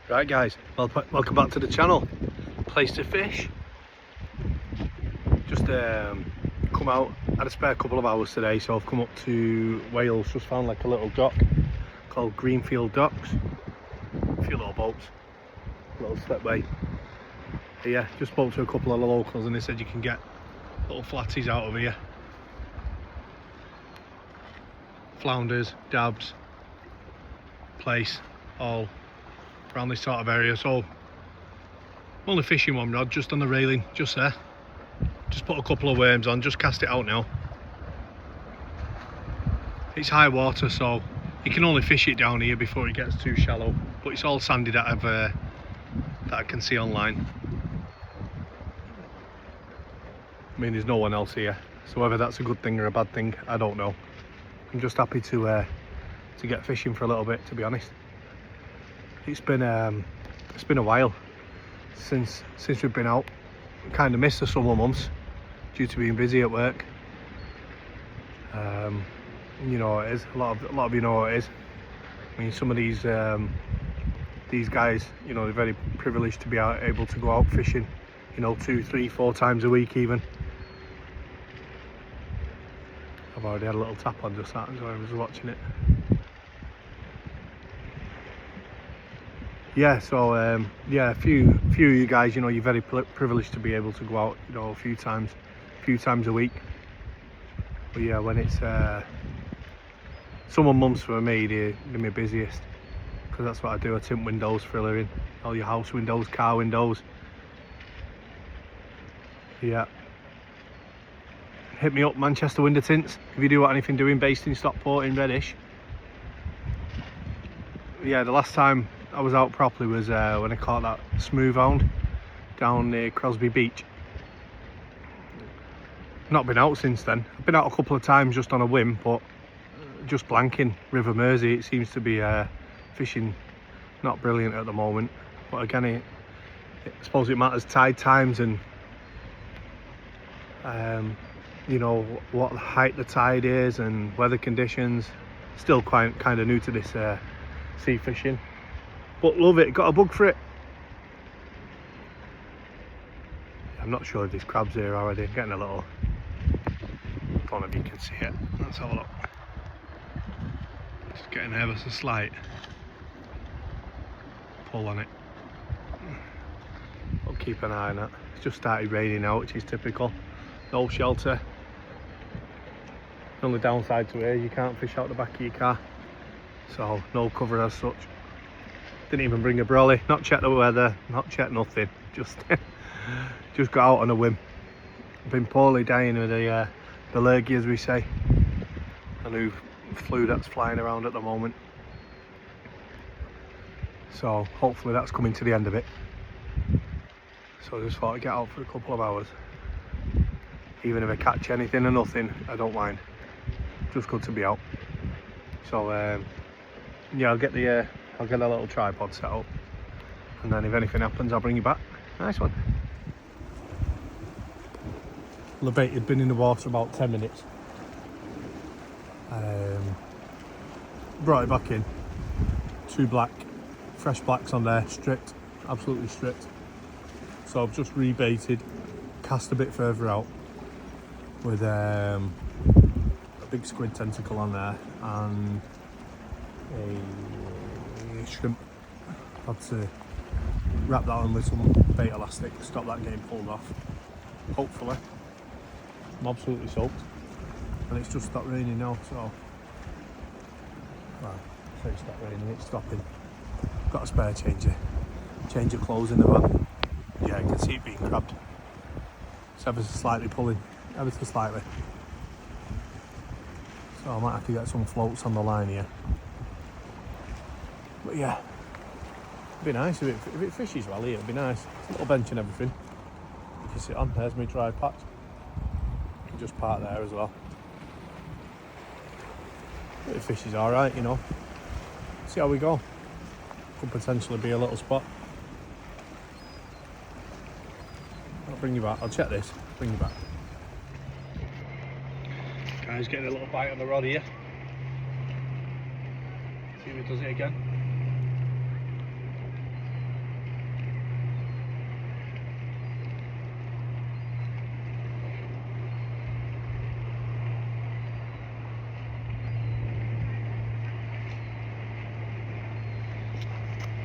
Right guys, welcome back to the channel. Place to fish. Just come out, had a spare couple of hours today, so I've come up to Wales, just found like a little dock called Greenfield Docks. A few little boats, little stepway. Yeah, just spoke to a couple of the locals and they said you can get little flatties out of here. Flounders, dabs, plaice, all around this sort of area. So I'm only fishing one rod just on the railing, just there. Just put a couple of worms on, just cast it out now. It's high water, so you can only fish it down here before it gets too shallow, but it's all sandy that I can see online. I mean, there's no one else here, so whether that's a good thing or a bad thing, I don't know. I'm just happy to get fishing for a little bit, to be honest. It's been a while since we've been out. Kind of missed the summer months due to being busy at work. You know it is. A lot of you know what it is. I mean, some of these guys, you know, they're very privileged to be able to go out fishing, you know, 2, 3, 4 times a week even. I've already had a little tap on just that as I was watching it. Yeah, so yeah, a few of you guys, you know, you're very privileged to be able to go out, you know, a few times a week. But yeah, when it's summer months for me, they're my busiest, because that's what I do. I tint windows for a living, all your house windows, car windows. Yeah, hit me up, Manchester Window Tints, if you do want anything doing, based in Stockport in Reddish. Yeah, the last time I was out properly was when I caught that smooth hound down near Crosby Beach. Not been out since then. I've been out a couple of times just on a whim, but just blanking. River Mersey, it seems to be fishing not brilliant at the moment, but again, I suppose it matters tide times and you know what height the tide is and weather conditions. Still quite kind of new to this sea fishing, but love it. Got a bug for it. I'm not sure if there's crabs here already. Getting a little, I don't know if you can see it. Let's have a look. Just getting ever so slight pull on it. I'll keep an eye on that. It's just started raining now, which is typical. No shelter. The only downside to it is you can't fish out the back of your car, so no cover as such. Didn't even bring a brolly, not check the weather, not check nothing, just got out on a whim. Been poorly dying with the lurgy, as we say, a new flu that's flying around at the moment, so hopefully that's coming to the end of it. So I just thought I'd get out for a couple of hours, even if I catch anything or nothing, I don't mind. Just good to be out. So yeah, I'll get a little tripod set up, and then if anything happens, I'll bring you back. Nice one. The bait had been in the water about 10 minutes. Brought it back in. 2 fresh blacks on there, stripped, absolutely stripped. So I've just rebaited, cast a bit further out with a big squid tentacle on there and a shrimp. Had to wrap that on with some bait elastic, stop that getting pulled off. Hopefully. I'm absolutely soaked, and it's just stopped raining now, so well, so it's stopped raining, it's stopping. Got a spare change of clothes in the van. Yeah, you can see it being grabbed. It's ever so slightly pulling, ever so slightly. So I might have to get some floats on the line here. But yeah, it'd be nice if it fishes well here. It'd be nice. It's a little bench and everything you can sit on. There's my dry patch. You can just park there as well. But the fish is all right, you know. See how we go. Could potentially be a little spot. I'll bring you back. I'll check this. Bring you back. Guy's getting a little bite on the rod here. See if he does it again.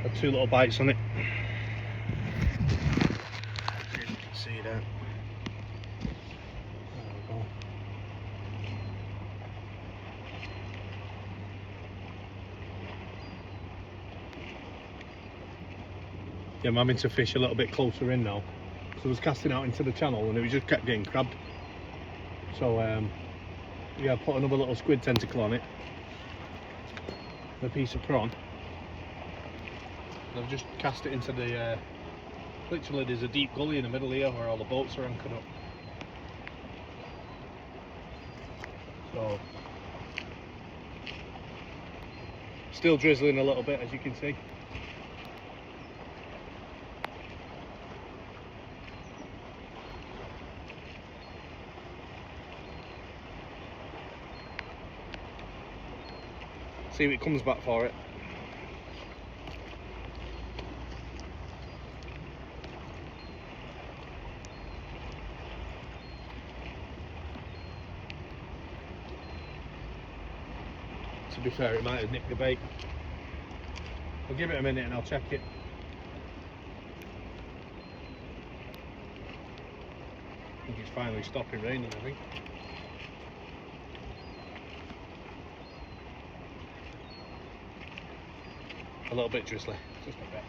Had 2 little bites on it. See if you can see that. There we go. Yeah, I'm having to fish a little bit closer in now, because I was casting out into the channel and it just kept getting crabbed. So yeah, I put another little squid tentacle on it, and a piece of prawn, and I've just cast it into the literally there's a deep gully in the middle here where all the boats are anchored up. So still drizzling a little bit, as you can see. See if it comes back for it. To be fair, it might have nicked the bait. I'll give it a minute and I'll check it. I think it's finally stopping raining, I think. A little bit drizzly, just a bit.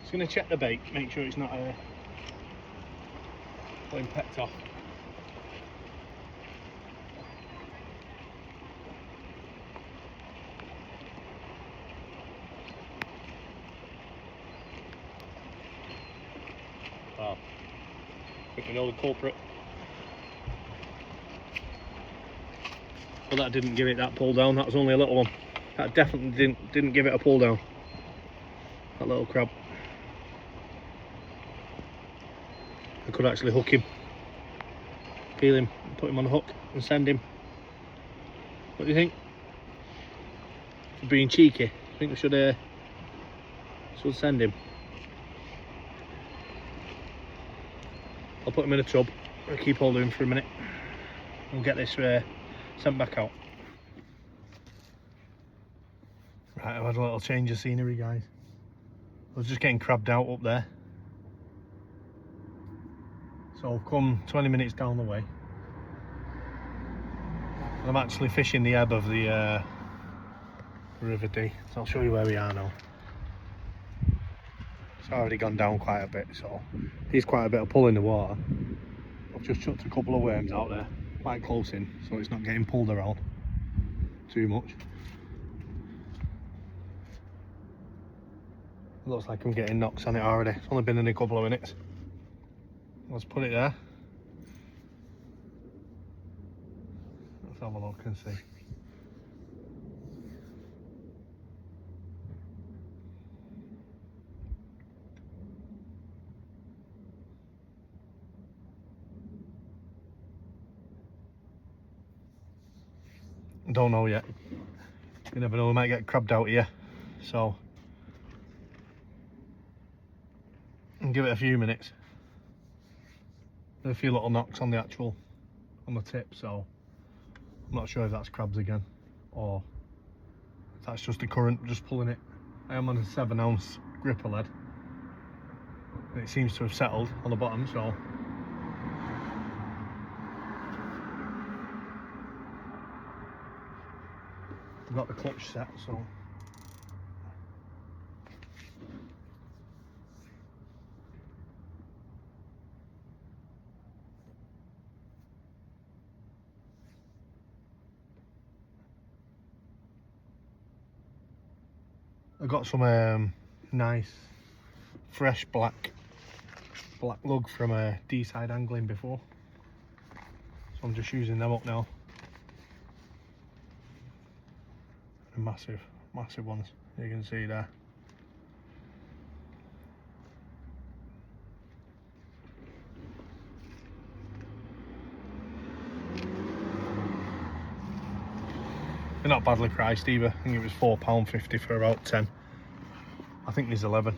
Just going to check the bait, make sure it's not putting pecked off. Wow, I think we know the culprit. But that didn't give it that pull down, that was only a little one. That definitely didn't give it a pull down. That little crab. I could actually hook him, peel him, put him on a hook and send him. What do you think? For being cheeky, I think we should send him. I'll put him in a tub. I'll keep hold of him for a minute. We'll get this sent back out. Right, I've had a little change of scenery, guys. I was just getting crabbed out up there. So I've come 20 minutes down the way. I'm actually fishing the ebb of the River Dee. So I'll show you where we are now. It's already gone down quite a bit, so there's quite a bit of pull in the water. I've just chucked a couple of worms out there, quite close in, so it's not getting pulled around too much. It looks like I'm getting knocks on it already. It's only been in a couple of minutes. Let's put it there. Let's have a look and see. Don't know yet. You never know, we might get crabbed out here. So, and give it a few minutes. There's a few little knocks on the tip, so I'm not sure if that's crabs again or if that's just the current just pulling it. I am on a 7-ounce gripper lead and it seems to have settled on the bottom, so I've got the clutch set, so I got some nice fresh black lug from D-side angling before, so I'm just using them up now. And massive ones, you can see there. They're not badly priced either. I think it was £4.50 for about 10. I think there's 11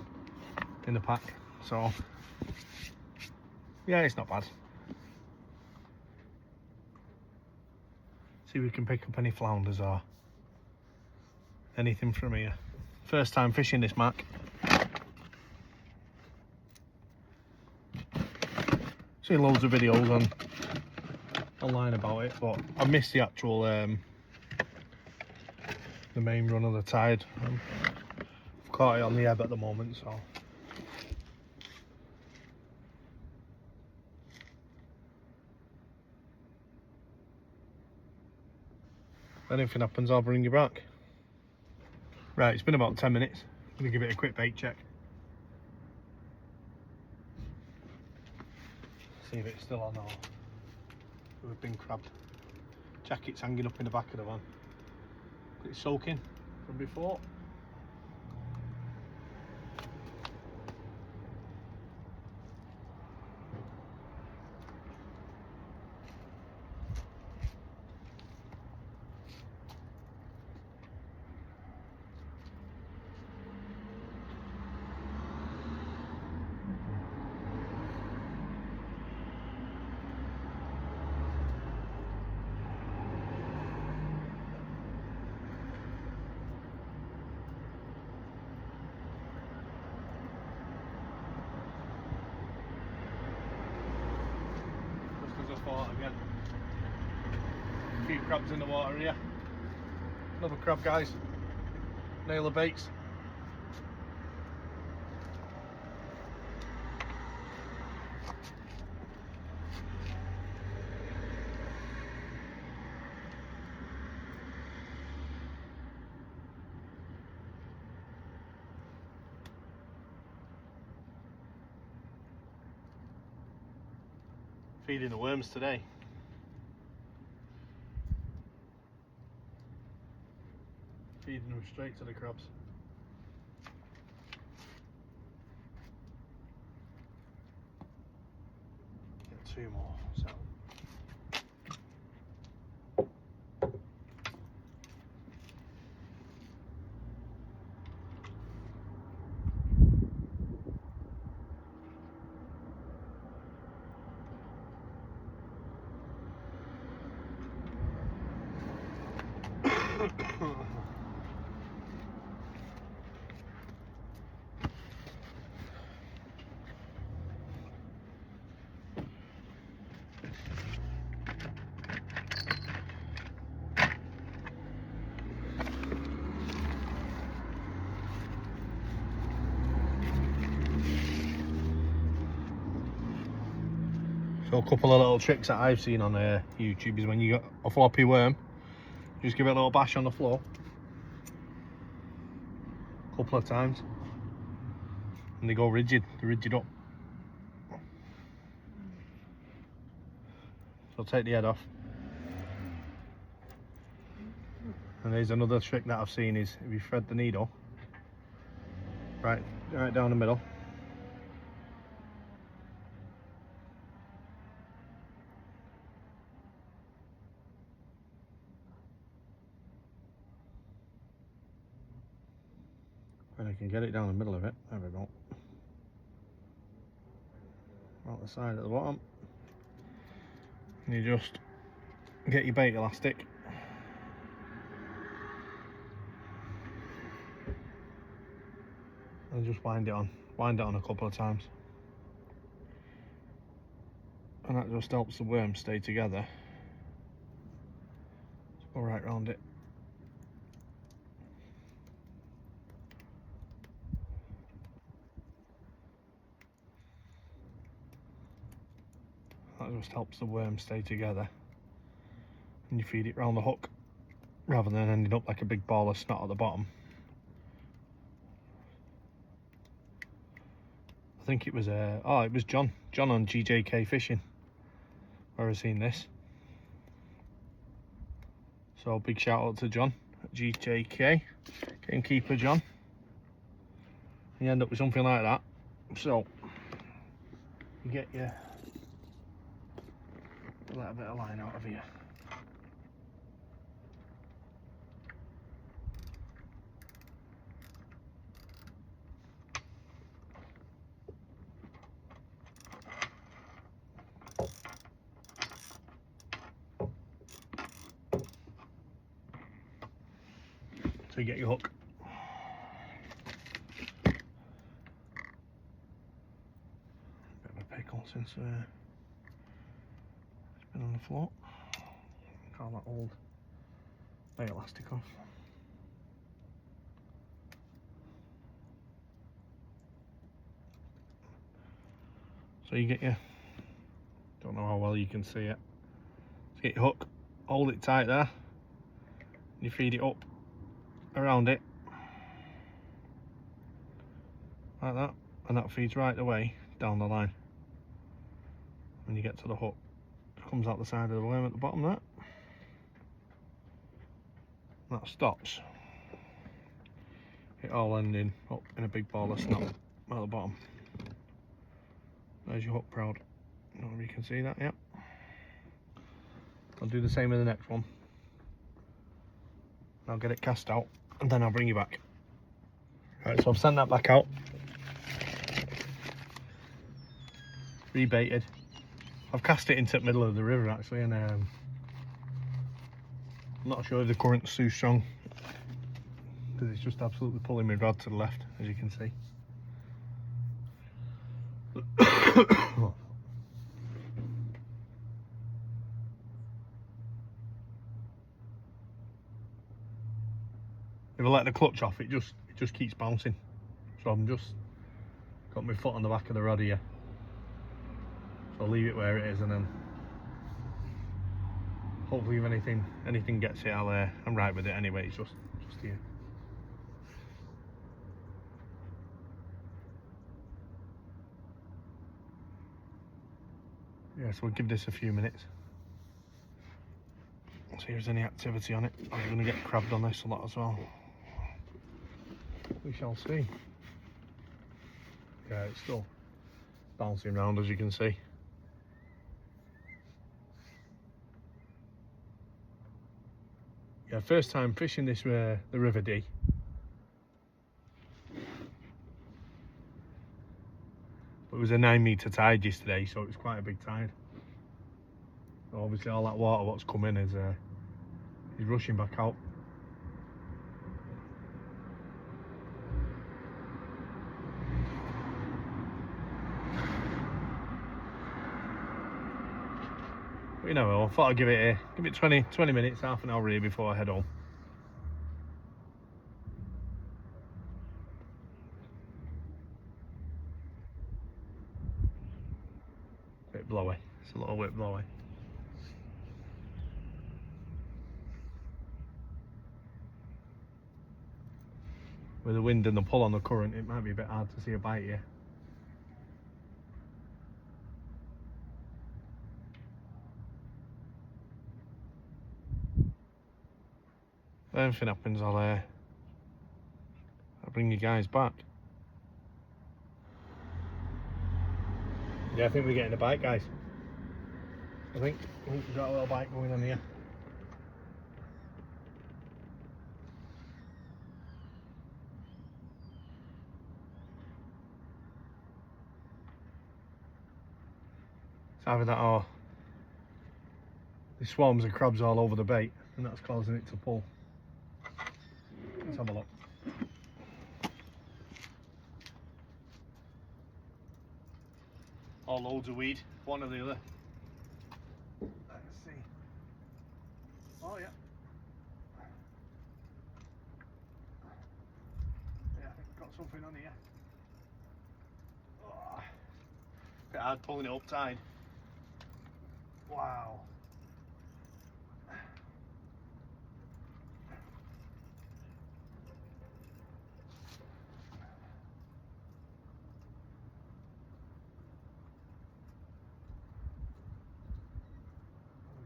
in the pack, so Yeah, it's not bad. See if we can pick up any flounders or anything from here. First time fishing this, Mark. Seen loads of videos online about it, but I missed the actual the main run of the tide. I've caught it on the ebb at the moment, so if anything happens, I'll bring you back. Right, it's been about 10 minutes. I'm gonna give it a quick bait check. See if it's still on or we've been crabbed. Jacket's hanging up in the back of the van. It's soaking from before. Again. A few crabs in the water here. Another crab, guys. Nail the baits. Feeding the worms today. Feeding them straight to the crabs. Get 2 more. So. So a couple of little tricks that I've seen on YouTube is when you got a floppy worm, just give it a little bash on the floor a couple of times and they go rigid, they're rigid up. So take the head off. And there's another trick that I've seen is if you thread the needle right down the middle, and I can get it down the middle of it. There we go. Out the side at the bottom. And you just get your bait elastic and just wind it on a couple of times, and that just helps the worm stay together. Just go right round it. That just helps the worm stay together, and you feed it round the hook rather than ending up like a big ball of snot at the bottom. I think it was it was John on GJK Fishing where I seen this. So big shout out to John at GJK, gamekeeper John. You end up with something like that. So you get your a little bit of line out of here. So you get your hook. Bit of a pickle since it's been on the float. Call that old bait elastic off. So you get your, don't know how well you can see it. So get your hook, hold it tight there, and you feed it up around it like that, and that feeds right away down the line. When you get to the hook, it comes out the side of the worm at the bottom there. That stops. It all ending up in a big ball of snot at the bottom. There's your hook proud. I don't know if you can see that, yep. I'll do the same with the next one. I'll get it cast out and then I'll bring you back. Right, so I've sent that back out. Rebaited. I've cast it into the middle of the river actually, and I'm not sure if the current's too strong because it's just absolutely pulling my rod to the left, as you can see. If I let the clutch off, it just keeps bouncing. So I'm just got my foot on the back of the rod here. So I'll leave it where it is, and then hopefully if anything gets it, I'm right with it anyway. It's just here. Yeah, so we'll give this a few minutes. See if there's any activity on it. I'm going to get crabbed on this a lot as well. We shall see. Yeah, it's still bouncing around, as you can see. Yeah, first time fishing this the River Dee. But it was a 9-metre tide yesterday, so it was quite a big tide. So obviously all that water what's come in is rushing back out. But you know, I thought I'd give it 20 minutes, half an hour here before I head home. Bit blowy, it's a little bit blowy. With the wind and the pull on the current, it might be a bit hard to see a bite here. If anything happens, I'll bring you guys back. Yeah, I think we're getting a bite, guys. I think we've got a little bite going on here. It's either that or there's swarms of crabs all over the bait, and that's causing it to pull. Let's have a look. Or loads of weed, one or the other. Let's see. Oh yeah. Yeah, I think we've got something on here. Oh, bit hard pulling it up tide. Wow.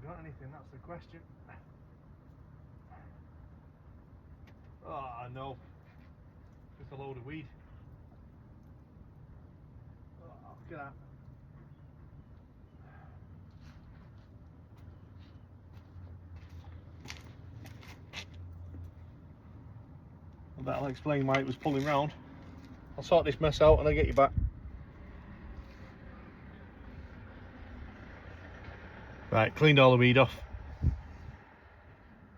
Got anything, that's the question. Oh no, just a load of weed. Oh, look at that. I bet I'll explain why it was pulling round. I'll sort this mess out and I'll get you back. Right, cleaned all the weed off.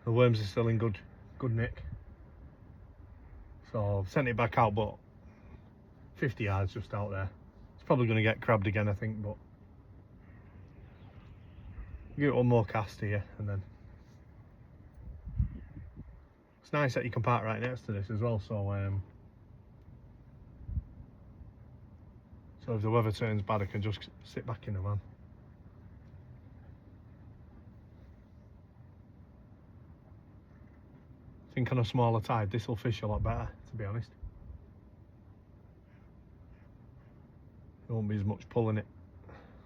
The worms are still in good nick. So I've sent it back out, but 50 yards just out there. It's probably going to get crabbed again, I think, but give it one more cast here, and then it's nice that you can park right next to this as well. So so if the weather turns bad, I can just sit back in the van. I think on a smaller tide, this will fish a lot better, to be honest. There won't be as much pull in it,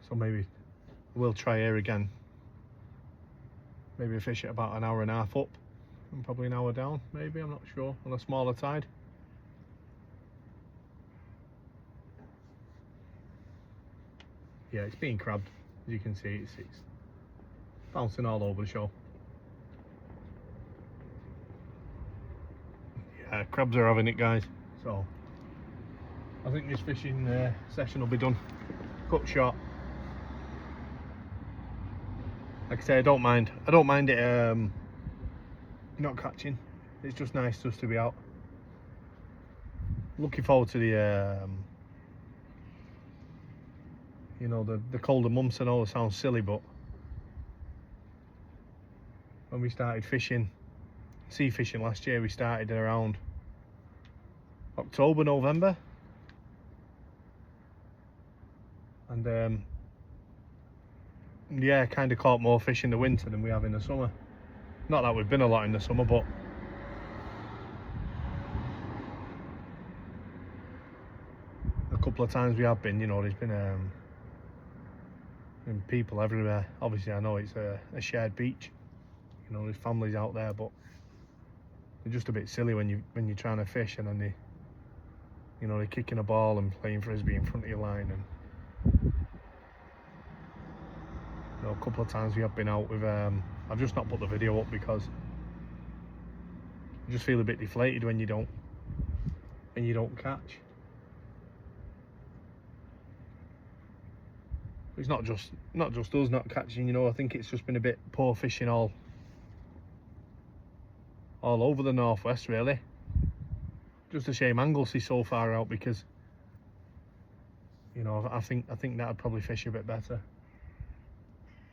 so maybe we'll try here again. Maybe fish it about an hour and a half up and probably an hour down, maybe, I'm not sure, on a smaller tide. Yeah, it's being crabbed, as you can see. It's bouncing all over the show. Yeah, crabs are having it, guys. So I think this fishing session will be done. Cut short. Like I say, I don't mind it not catching. It's just nice just to be out. Looking forward to the you know, the colder months. I know it sounds silly, but when we started fishing, sea fishing last year, we started around October, November, and yeah, kind of caught more fish in the winter than we have in the summer. Not that we've been a lot in the summer, but a couple of times we have been, you know, there's been people everywhere. Obviously I know it's a shared beach, you know, there's families out there, but they're just a bit silly when you're trying to fish, and then they're kicking a ball and playing frisbee in front of your line. And a couple of times we have been out with I've just not put the video up because you just feel a bit deflated when you don't catch. It's not just us not catching, you know. I think it's just been a bit poor fishing all over the northwest, really. Just a shame Anglesy's so far out, because, you know, I think that'd probably fish a bit better.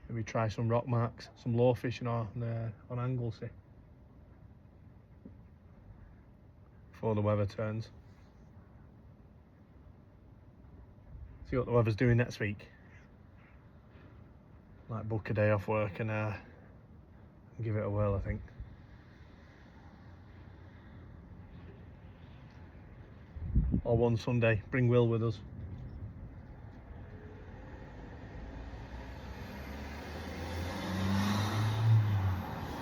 Maybe try some rock marks, some low fishing on Anglesey before the weather turns. See what the weather's doing next week. Might book a day off work and give it a whirl, I think. Or one Sunday, bring Will with us.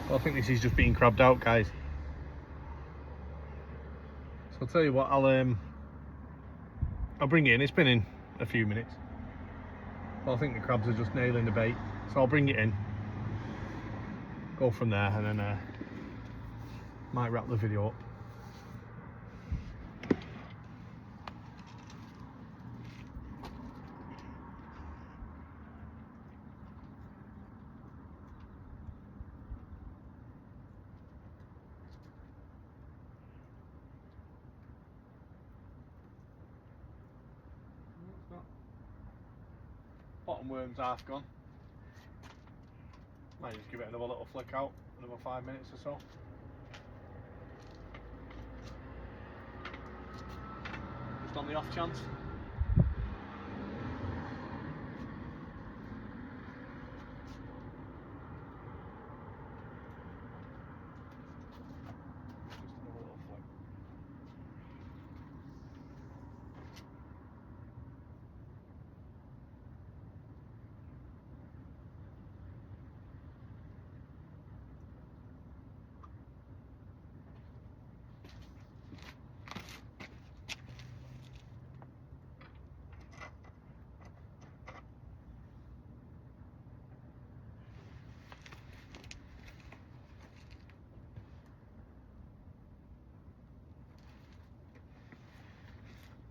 Well, I think this is just being crabbed out, guys. So I'll tell you what, I'll bring it in. It's been in a few minutes. Well, I think the crabs are just nailing the bait, so I'll bring it in, go from there, and then might wrap the video up. Bottom worm's half gone. Might just give it another little flick out, another 5 minutes or so. Just on the off chance.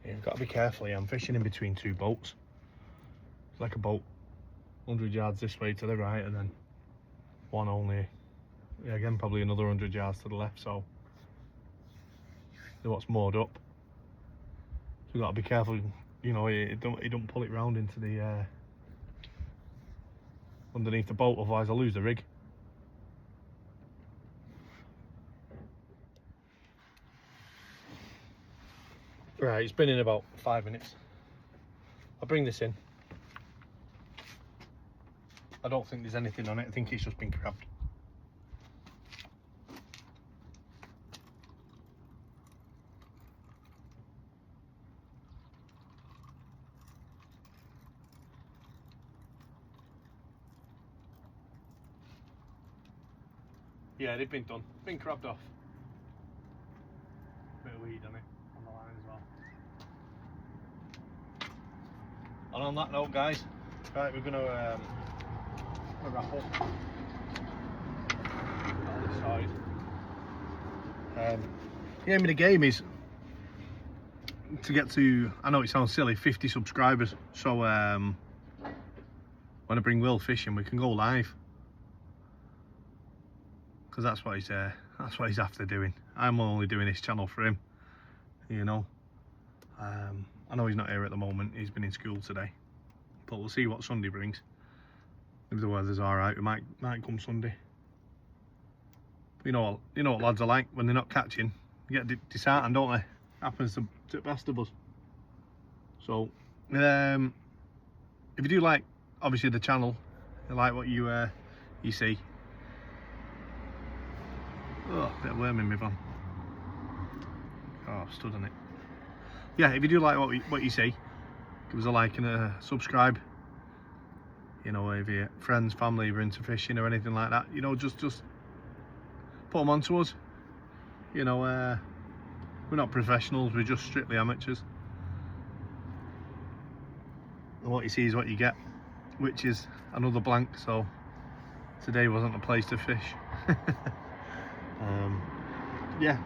Yeah, you've got to be careful here. I'm fishing in between two boats. It's like a boat 100 yards this way to the right, and then one only, yeah, again, probably another 100 yards to the left. So See what's moored up. So we've got to be careful, you know, you don't pull it round into the underneath the boat, otherwise I'll lose the rig. Right, it's been in about 5 minutes. I'll bring this in. I don't think there's anything on it, I think it's just been crabbed. Yeah, they've been done, been crabbed off. Bit of weed on it, on the line as well. And on that note, guys, right, we're gonna wrap up on this side. The aim of the game is to get to, I know it sounds silly, 50 subscribers. So when I bring Will fishing, we can go live, because that's what he's after doing. I'm only doing this channel for him, you know. I know he's not here at the moment, he's been in school today, but we'll see what Sunday brings. If the weather's alright, we might come Sunday. You know what lads are like when they're not catching, you get disheartened, don't they? Happens to the best of us. So if you do like, obviously, the channel, you like what you see. Oh, bit of worm in my van. Oh, I've stood on it. Yeah, if you do like what you see, give us a like and a subscribe. You know, if your friends, family are into fishing or anything like that, you know, just put them on to us. You know, we're not professionals, we're just strictly amateurs. And what you see is what you get, which is another blank, so today wasn't a place to fish. Yeah,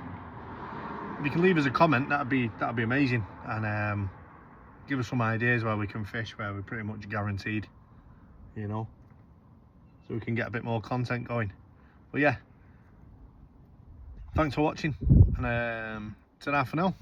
if you can leave us a comment, that'd be amazing, and give us some ideas where we can fish, where we're pretty much guaranteed, you know, so we can get a bit more content going. But yeah, thanks for watching, and ta-ra for now.